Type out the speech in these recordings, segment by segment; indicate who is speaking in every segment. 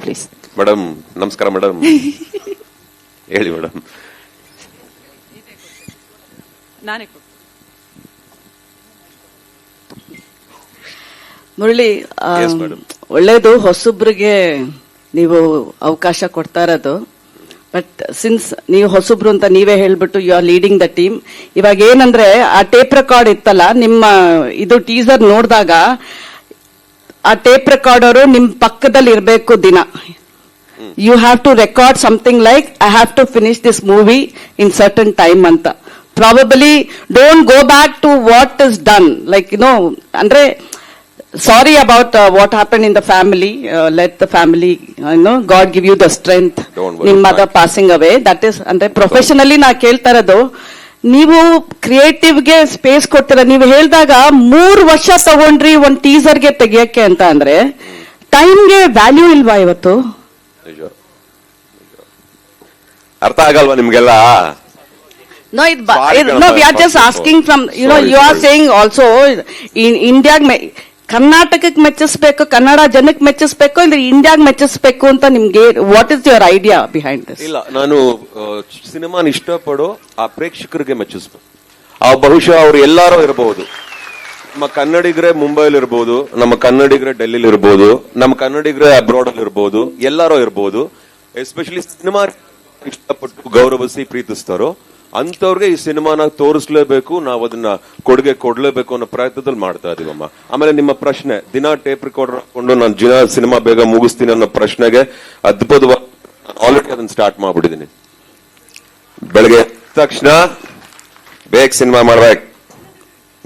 Speaker 1: Please.
Speaker 2: Madam ನಮಸ್ಕಾರ madam. ಹೇಳಿ madam.
Speaker 1: Murali, ಒಳ್ಳೇದು ಹೊಸಬ್ರಿಗೆ ನೀವು ಅವಕಾಶ ಕೊಡ್ತಾ ಇರೋದು. ಬಟ್ ಸಿನ್ಸ್ ನೀವು ಹೊಸಬ್ರು ಅಂತ ನೀವೇ ಹೇಳ್ಬಿಟ್ಟು you are leading the team. ಇವಾಗ ಏನಂದ್ರೆ ಆ ಟೇಪ್ ರೆಕಾರ್ಡ್ ಇತ್ತಲ್ಲ, ನಿಮ್ಮ ಇದು ಟೀಸರ್ ನೋಡಿದಾಗ ಆ ಟೇಪ್ ರೆಕಾರ್ಡರು ನಿಮ್ ಪಕ್ಕದಲ್ಲಿ ಇರಬೇಕು ದಿನ. You have to record something like I have to finish this movie in certain time ಅಂತ. Probably don't go back to what is done, like ಅಂದ್ರೆ sorry about what happened in the family. Let the family, God give you the strength. ನಿಮ್ಮ mother passing away, that is ಅಂದ್ರೆ professionally ನಾ ಕೇಳ್ತಾ ಇರೋದು. ನೀವು creative ಗೆ space ಕೊಡ್ತೀರ. ನೀವು ಹೇಳಿದಾಗ 3 ವರ್ಷ ತಗೊಂಡ್ರಿ ಒಂದ್ ಟೀಸರ್ ಗೆ ತೆಗಿಯಕ್ಕೆ ಅಂತ ಅಂದ್ರೆ ಟೈಮ್ಗೆ ವ್ಯಾಲ್ಯೂ ಇಲ್ವಾ ಇವತ್ತು?
Speaker 2: ಅರ್ಥ ಆಗಲ್ವಾ ನಿಮ್ಗೆಲ್ಲ?
Speaker 1: No, we are just asking from, you are saying also in India, ಕರ್ನಾಟಕಕ್ಕೆ ಮೆಚ್ಚಿಸ್ಬೇಕು, ಕನ್ನಡ ಜನಕ್ಕೆ ಮೆಚ್ಚಿಸ್ಬೇಕು, ಅಂದ್ರೆ ಇಂಡಿಯಾಗ್ ಮೆಚ್ಚಿಸ್ಬೇಕು ಅಂತ ನಿಮ್ಗೆ what is your idea behind this?
Speaker 2: ಇಲ್ಲ, ನಾನು ಸಿನಿಮಾನ ಇಷ್ಟಪಡೋ ಆ ಪ್ರೇಕ್ಷಕರಿಗೆ ಮೆಚ್ಚಿಸ್ಬೇಕು. ಬಹುಶಃ ಅವ್ರು ಎಲ್ಲಾರು ಇರಬಹುದು. ನಮ್ಮ ಕನ್ನಡಿಗರೇ ಮುಂಬೈಲಿ ಇರ್ಬೋದು, ನಮ್ಮ ಕನ್ನಡಿಗರೇ ಡೆಲ್ಲಿಲಿ ಇರ್ಬೋದು, ನಮ್ಮ ಕನ್ನಡಿಗರೇ ಅಬ್ರಾಡ್ ಅಲ್ಲಿ ಇರ್ಬೋದು, ಎಲ್ಲಾರು ಇರ್ಬೋದು. ಎಸ್ಪೆಷಲಿ ಸಿನಿಮಾ ಇಷ್ಟಪಟ್ಟು ಗೌರವಿಸಿ ಪ್ರೀತಿಸ್ತಾರೋ ಅಂತವ್ರಿಗೆ ಈ ಸಿನಿಮಾನ ತೋರಿಸ್ಲೇಬೇಕು, ನಾವು ಅದನ್ನ ಕೊಡುಗೆ ಕೊಡ್ಲೇಬೇಕು ಅನ್ನೋ ಪ್ರಯತ್ನದಲ್ಲಿ ಮಾಡ್ತಾ ಇದೀವಮ್ಮ. ಆಮೇಲೆ ನಿಮ್ಮ ಪ್ರಶ್ನೆ, ದಿನ ಟೇಪ್ ರೆಕಾರ್ಡರ್ ಹಾಕೊಂಡು ನಾನು ದಿನ ಸಿನಿಮಾ ಬೇಗ ಮುಗಿಸ್ತೀನಿ ಅನ್ನೋ ಪ್ರಶ್ನೆಗೆ ಅದ್ಭುತವಾಗಿ ಆಲ್ರೆಡಿ ಅದನ್ನ ಸ್ಟಾರ್ಟ್ ಮಾಡ್ಬಿಟ್ಟಿದೀನಿ. ಬೆಳಗ್ಗೆ ತಕ್ಷಣ ಬೇಗ ಸಿನಿಮಾ ಮಾಡ್ಬೇಕು,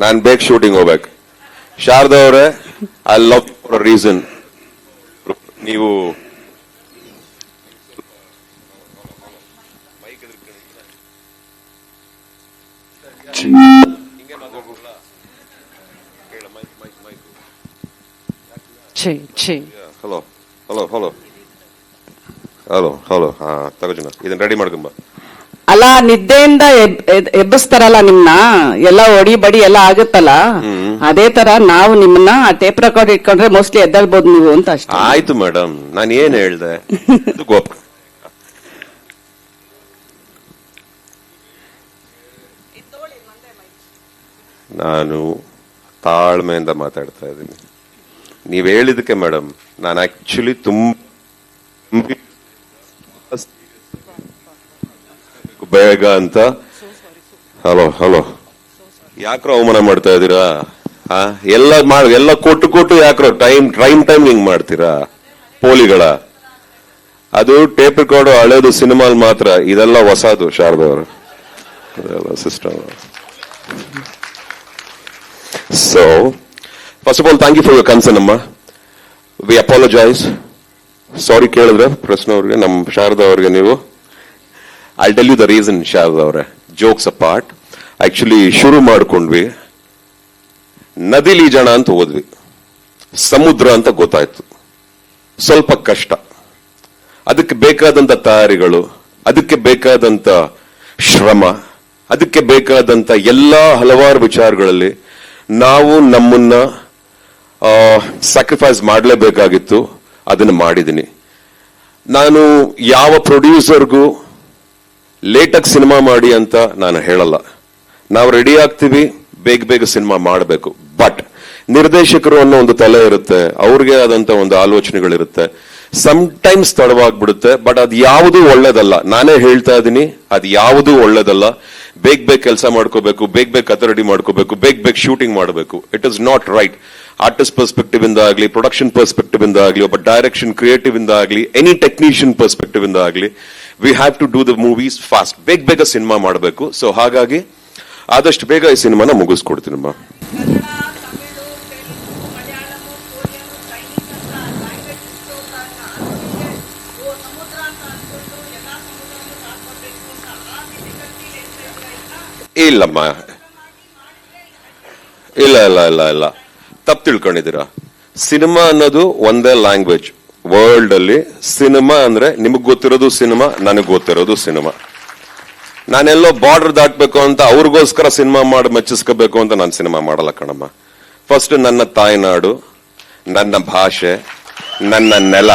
Speaker 2: ನಾನ್ ಬೇಗ ಶೂಟಿಂಗ್ ಹೋಗ್ಬೇಕು. ಶಾರದಾ ಅವರೇ, ಐ ಲವ್ ಫಾರ್ ರೀಸನ್. ನೀವು hello hello hello hello hello ಹಾ ತಗೋಜನ ಇದನ್ನ ರೆಡಿ ಮಾಡ್ಕೊಂಬ.
Speaker 1: ಅಲ್ಲ, ನಿದ್ದೆಯಿಂದ ಎಬ್ಬಿಸ್ತಾರಲ್ಲ ನಿಮ್ನ, ಎಲ್ಲ ಒಡಿ ಬಡಿ ಎಲ್ಲ ಆಗುತ್ತಲ್ಲ, ಅದೇ ತರ ನಾವು ನಿಮ್ಮನ್ನ ಆ ಟೇಪ್ ರೆಕಾರ್ಡ್ ಇಟ್ಕೊಂಡ್ರೆ ಮೋಸ್ಟ್ಲಿ ಎದ್ದಲ್ಬೋದು ನೀವು ಅಂತ ಅಷ್ಟೇ.
Speaker 2: ಆಯ್ತು ಮೇಡಮ್, ನಾನು ಏನ್ ಹೇಳ್ದೆ? ನಾನು ತಾಳ್ಮೆಯಿಂದ ಮಾತಾಡ್ತಾ ಇದ್ದೀನಿ. ನೀವ್ ಹೇಳಿದಕ್ಕೆ ಮೇಡಮ್, ನಾನು ಆಕ್ಚುಲಿ ಬೇಗ ಅಂತ. ಹಲೋ ಹಲೋ, ಯಾಕ್ರೋ ಅವಮಾನ ಮಾಡ್ತಾ ಇದೀರಾ? ಎಲ್ಲ ಕೊಟ್ಟು ಯಾಕ್ರೋ ಟೈಮ್ ಹಿಂಗ್ ಮಾಡ್ತೀರಾ ಪೋಲಿಗಳ? ಅದು ಟೇಪ್ ರೆಕಾರ್ಡ್ ಹಳೇದು, ಸಿನಿಮಾಲ್ ಮಾತ್ರ. ಇದೆಲ್ಲ ಹೊಸದು ಶಾರದವರು, ಇದೆಲ್ಲ system. So, first of all, thank you for your concern, Amma. We apologize. Sorry ಕೇಳಿದ್ರೆ ಪ್ರಶ್ನೆ ಅವ್ರಿಗೆ, ನಮ್ಮ ಶಾರದಾ ಅವ್ರಿಗೆ ನೀವು. I'll tell you the reason, Sharada ಅವರೇ. Jokes apart, actually ಶುರು ಮಾಡ್ಕೊಂಡ್ವಿ, ನದಿಲಿ ಜನ ಅಂತ ಹೋದ್ವಿ, ಸಮುದ್ರ ಅಂತ ಗೊತ್ತಾಯ್ತು. ಸ್ವಲ್ಪ ಕಷ್ಟ, ಅದಕ್ಕೆ ಬೇಕಾದಂತ ತಯಾರಿಗಳು, ಅದಕ್ಕೆ ಬೇಕಾದಂತ ಶ್ರಮ, ಅದಕ್ಕೆ ಬೇಕಾದಂತ ಎಲ್ಲಾ ಹಲವಾರು ವಿಚಾರಗಳಲ್ಲಿ ನಾವು ನಮ್ಮನ್ನ ಸ್ಯಾಕ್ರಿಫೈಸ್ ಮಾಡಲೇಬೇಕಾಗಿತ್ತು. ಅದನ್ನು ಮಾಡಿದ್ದೀನಿ. ನಾನು ಯಾವ ಪ್ರೊಡ್ಯೂಸರ್ಗೂ ಲೇಟಾಗಿ ಸಿನಿಮಾ ಮಾಡಿ ಅಂತ ನಾನು ಹೇಳಲ್ಲ. ನಾವು ರೆಡಿ ಆಗ್ತೀವಿ, ಬೇಗ ಸಿನಿಮಾ ಮಾಡಬೇಕು. ಬಟ್ ನಿರ್ದೇಶಕರು ಅನ್ನೋ ಒಂದು ತಲೆ ಇರುತ್ತೆ, ಅವ್ರಿಗೆ ಆದಂತ ಒಂದು ಆಲೋಚನೆಗಳಿರುತ್ತೆ. ಸಮ್ಟೈಮ್ಸ್ ತಡವಾಗ್ಬಿಡುತ್ತೆ. ಬಟ್ ಅದು ಯಾವುದೂ ಒಳ್ಳೇದಲ್ಲ. ನಾನೇ ಹೇಳ್ತಾ ಇದ್ದೀನಿ, ಅದು ಯಾವುದೂ ಒಳ್ಳೇದಲ್ಲ. ಬೇಗ ಕೆಲಸ ಮಾಡ್ಕೋಬೇಕು, ಬೇಗ ಕತೆ ರೆಡಿ ಮಾಡ್ಕೋಬೇಕು, ಬೇಗ ಶೂಟಿಂಗ್ ಮಾಡಬೇಕು. It is not right. Artist perspective ಇಂದ ಆಗ್ಲಿ, ಪ್ರೊಡಕ್ಷನ್ ಪರ್ಸ್ಪೆಕ್ಟಿವ್ ಇಂದ ಆಗ್ಲಿ, ಒಬ್ಬ ಡೈರೆಕ್ಷನ್ ಕ್ರಿಯೇಟಿವ್ ಇಂದ ಆಗ್ಲಿ, ಎನಿ ಟೆಕ್ನಿಷಿಯನ್ ಪರ್ಸ್ಪೆಕ್ಟಿವ್ ಇಂದ ಆಗ್ಲಿ, we have to do the movies fast. ಬೇಗ ಸಿನಿಮಾ ಮಾಡಬೇಕು. ಸೊ ಹಾಗಾಗಿ ಆದಷ್ಟು ಬೇಗ ಈ ಸಿನಿಮಾನ ಮುಗಿಸ್ಕೊಡ್ತೀನಮ್ಮ. ಇಲ್ಲಮ್ಮ, ಇಲ್ಲ ತಪ್ಪು ತಿಳ್ಕೊಂಡಿದ್ದೀರಾ. ಸಿನಿಮಾ ಅನ್ನೋದು ಒಂದೇ ಲ್ಯಾಂಗ್ವೇಜ್. ವರ್ಲ್ಡ್ ಅಲ್ಲಿ ಸಿನಿಮಾ ಅಂದ್ರೆ ನಿಮಗ್ ಗೊತ್ತಿರೋದು ಸಿನಿಮಾ, ನನಗ್ ಗೊತ್ತಿರೋದು ಸಿನಿಮಾ. ನಾನೆಲ್ಲೋ ಬಾರ್ಡರ್ ದಾಟ್ಬೇಕು ಅಂತ ಅವ್ರಿಗೋಸ್ಕರ ಸಿನಿಮಾ ಮಾಡಿ ಮೆಚ್ಚಿಸ್ಕೋಬೇಕು ಅಂತ ನಾನು ಸಿನಿಮಾ ಮಾಡಲ್ಲ ಕಣಮ್ಮ. ಫಸ್ಟ್ ನನ್ನ ತಾಯ್ನಾಡು, ನನ್ನ ಭಾಷೆ, ನನ್ನ ನೆಲ,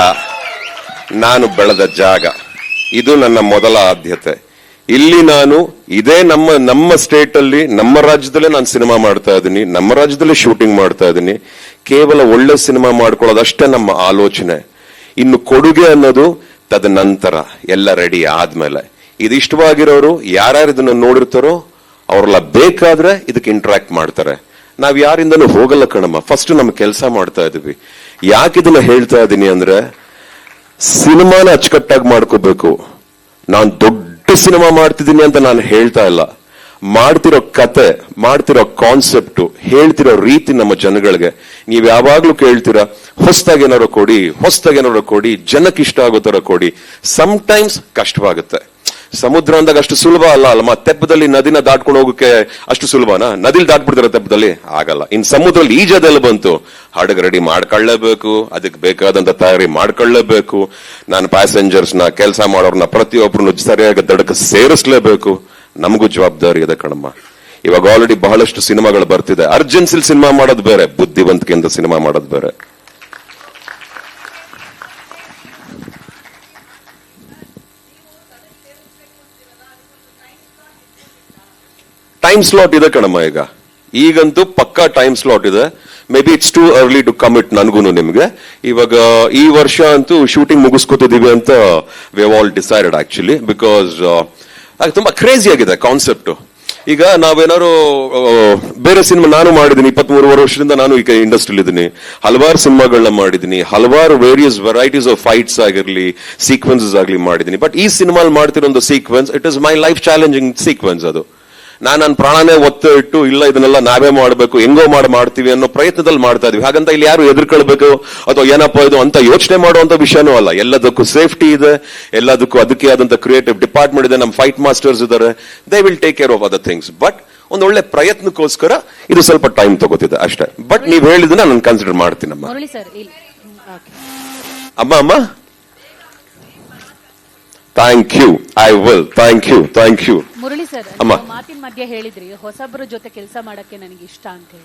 Speaker 2: ನಾನು ಬೆಳೆದ ಜಾಗ, ಇದು ನನ್ನ ಮೊದಲ ಆದ್ಯತೆ. ಇಲ್ಲಿ ನಾನು ಇದೇ ನಮ್ಮ ಸ್ಟೇಟ್ ಅಲ್ಲಿ, ನಮ್ಮ ರಾಜ್ಯದಲ್ಲೇ ನಾನು ಸಿನಿಮಾ ಮಾಡ್ತಾ ಇದ್ದೀನಿ, ನಮ್ಮ ರಾಜ್ಯದಲ್ಲೇ ಶೂಟಿಂಗ್ ಮಾಡ್ತಾ ಇದ್ದೀನಿ. ಕೇವಲ ಒಳ್ಳೆ ಸಿನಿಮಾ ಮಾಡ್ಕೊಳ್ಳೋದಷ್ಟೇ ನಮ್ಮ ಆಲೋಚನೆ. ಇನ್ನು ಕೊಡುಗೆ ಅನ್ನೋದು ತದನಂತರ, ಎಲ್ಲ ರೆಡಿ ಆದ್ಮೇಲೆ. ಇದು ಇಷ್ಟವಾಗಿರೋರು ಯಾರ್ಯಾರು ಇದನ್ನ ನೋಡಿರ್ತಾರೋ ಅವ್ರೆಲ್ಲ ಬೇಕಾದ್ರೆ ಇದಕ್ಕೆ ಇಂಟ್ರಾಕ್ಟ್ ಮಾಡ್ತಾರೆ. ನಾವ್ ಯಾರಿಂದನೂ ಹೋಗಲ್ಲ ಕಣಮ್ಮ, ಫಸ್ಟ್ ನಮ್ ಕೆಲಸ ಮಾಡ್ತಾ ಇದೀವಿ. ಯಾಕೆ ಇದನ್ನ ಹೇಳ್ತಾ ಇದೀನಿ ಅಂದ್ರೆ, ಸಿನಿಮಾನ ಅಚ್ಚುಕಟ್ಟಾಗಿ ಮಾಡ್ಕೋಬೇಕು. ನಾನ್ ದೊಡ್ಡ ಸಿನಿಮಾ ಮಾಡ್ತಿದ್ದೀನಿ ಅಂತ ನಾನು ಹೇಳ್ತಾ ಇಲ್ಲ. ಮಾಡ್ತಿರೋ ಕತೆ, ಮಾಡ್ತಿರೋ ಕಾನ್ಸೆಪ್ಟ್, ಹೇಳ್ತಿರೋ ರೀತಿ ನಮ್ಮ ಜನಗಳಿಗೆ ನೀವ್ ಯಾವಾಗ್ಲೂ ಕೇಳ್ತೀರಾ, ಹೊಸದಾಗಿ ಏನಾರು ಕೊಡಿ, ಜನಕ್ಕೆ ಇಷ್ಟ ಆಗೋ ತರ ಕೊಡಿ. ಸಮ್ಟೈಮ್ಸ್ ಕಷ್ಟವಾಗುತ್ತೆ. ಸಮುದ್ರ ಅಂದಾಗ ಅಷ್ಟು ಸುಲಭ ಅಲ್ಲಮ್ಮ. ತೆಪ್ಪದಲ್ಲಿ ನದಿನ ದಾಟ್ಕೊಂಡು ಹೋಗಕ್ಕೆ ಅಷ್ಟು ಸುಲಭನಾ? ನದಿಲ್ ದಾಟ್ಬಿಡ್ತಾರೆ ತೆಪ್ಪದಲ್ಲಿ? ಆಗಲ್ಲ. ಇನ್ ಸಮುದ್ರದಲ್ಲಿ ಈಜದೆಲ್ಲ ಬಂತು, ಹಡಗ್ ರೆಡಿ ಮಾಡ್ಕೊಳ್ಳೇಬೇಕು, ಅದಕ್ಕೆ ಬೇಕಾದಂತ ತಯಾರಿ ಮಾಡ್ಕೊಳ್ಳೇಬೇಕು. ನಾನು ಪ್ಯಾಸೆಂಜರ್ಸ್ ನ, ಕೆಲಸ ಮಾಡೋರ್ನ ಪ್ರತಿಯೊಬ್ಬರನ್ನು ಸರಿಯಾಗಿ ದಡಕ್ಕೆ ಸೇರಿಸಲೇಬೇಕು. ನಮಗೂ ಜವಾಬ್ದಾರಿ ಇದೆ ಕಣಮ್ಮ. ಇವಾಗ ಆಲ್ರೆಡಿ ಬಹಳಷ್ಟು ಸಿನಿಮಾಗಳು ಬರ್ತಿದೆ. ಅರ್ಜೆನ್ಸಿಲ್ ಸಿನಿಮಾ ಮಾಡೋದು ಬೇರೆ, ಬುದ್ಧಿವಂತಿಕೆಯಿಂದ ಸಿನಿಮಾ ಮಾಡೋದು ಬೇರೆ. ಟೈಮ್ ಸ್ಲಾಟ್ ಇದೆ ಕಣಮ್ಮ. ಈಗಂತೂ ಪಕ್ಕಾ ಟೈಮ್ ಸ್ಲಾಟ್ ಇದೆ. Maybe it's too early to commit ನನ್ಗೂನು ನಿಮ್ಗೆ. ಇವಾಗ ಈ ವರ್ಷ ಅಂತೂ ಶೂಟಿಂಗ್ ಮುಗಿಸ್ಕೋತಿದೀವಿ ಅಂತ we have all decided actually, because ತುಂಬಾ ಕ್ರೇಜಿ ಆಗಿದೆ ಕಾನ್ಸೆಪ್ಟ್. ಈಗ ನಾವೇನಾದ್ರು ಬೇರೆ ಸಿನಿಮಾ ನಾನು ಮಾಡಿದೀನಿ, 23 ವರ್ಷದಿಂದ ನಾನು ಈಗ ಇಂಡಸ್ಟ್ರಿಯಲ್ಲಿ ಇದ್ದೀನಿ. ಹಲವಾರು ಸಿನಿಮಾಗಳನ್ನ ಮಾಡಿದೀನಿ, ಹಲವಾರು ವೇರಿಯಸ್ ವೆರೈಟೀಸ್ ಆಫ್ ಫೈಟ್ಸ್ ಆಗಿರ್ಲಿ, ಸೀಕ್ವೆನ್ಸಸ್ ಆಗ್ಲಿ ಮಾಡಿದೀನಿ. ಬಟ್ ಈ ಸಿನಿಮಾ ಮಾಡ್ತಿರೋ ಒಂದು sequence, it is my life challenging sequence. ಅದು ನನ್ನ ಪ್ರಾಣನೇ ಒತ್ತು ಇಟ್ಟು, ಇಲ್ಲ ಇದನ್ನೆಲ್ಲ ನಾವೇ ಮಾಡಬೇಕು, ಹೆಂಗೋ ಮಾಡ್ತೀವಿ ಅನ್ನೋ ಪ್ರಯತ್ನದಲ್ಲಿ ಮಾಡ್ತಾ ಇದೀವಿ. ಹಾಗಂತ ಇಲ್ಲಿ ಯಾರು ಎದುರ್ಕೊಳ್ಬೇಕು ಅಥವಾ ಏನಪ್ಪಾ ಇದು ಅಂತ ಯೋಚನೆ ಮಾಡುವಂತ ವಿಷಯನೂ ಅಲ್ಲ. ಎಲ್ಲದಕ್ಕೂ ಸೇಫ್ಟಿ ಇದೆ, ಎಲ್ಲದಕ್ಕೂ ಅದಕ್ಕೆ ಆದಂತ ಕ್ರಿಯೇಟಿವ್ ಡಿಪಾರ್ಟ್ಮೆಂಟ್ ಇದೆ, ನಮ್ಮ ಫೈಟ್ ಮಾಸ್ಟರ್ಸ್ ಇದ್ದಾರೆ. They will take care of other things. But ಒಂದು ಒಳ್ಳೆ ಪ್ರಯತ್ನಕ್ಕೋಸ್ಕರ ಇದು ಸ್ವಲ್ಪ ಟೈಮ್ ತಗೋತಿದೆ ಅಷ್ಟೇ. ಬಟ್ ನೀವ್ ಹೇಳಿದನ್ನ ನಾನು ಕನ್ಸಿಡರ್ ಮಾಡ್ತೀನಮ್ಮ. ಅಮ್ಮ thank you, I will. Thank you.
Speaker 3: Murali sir, ಮಾತಿನ ಮಧ್ಯೆ ಹೇಳಿದ್ರಿ ಹೊಸಬ್ರ ಜೊತೆ ಕೆಲಸ ಮಾಡಕ್ಕೆ ನನಗೆ ಇಷ್ಟ ಅಂತ ಹೇಳಿ.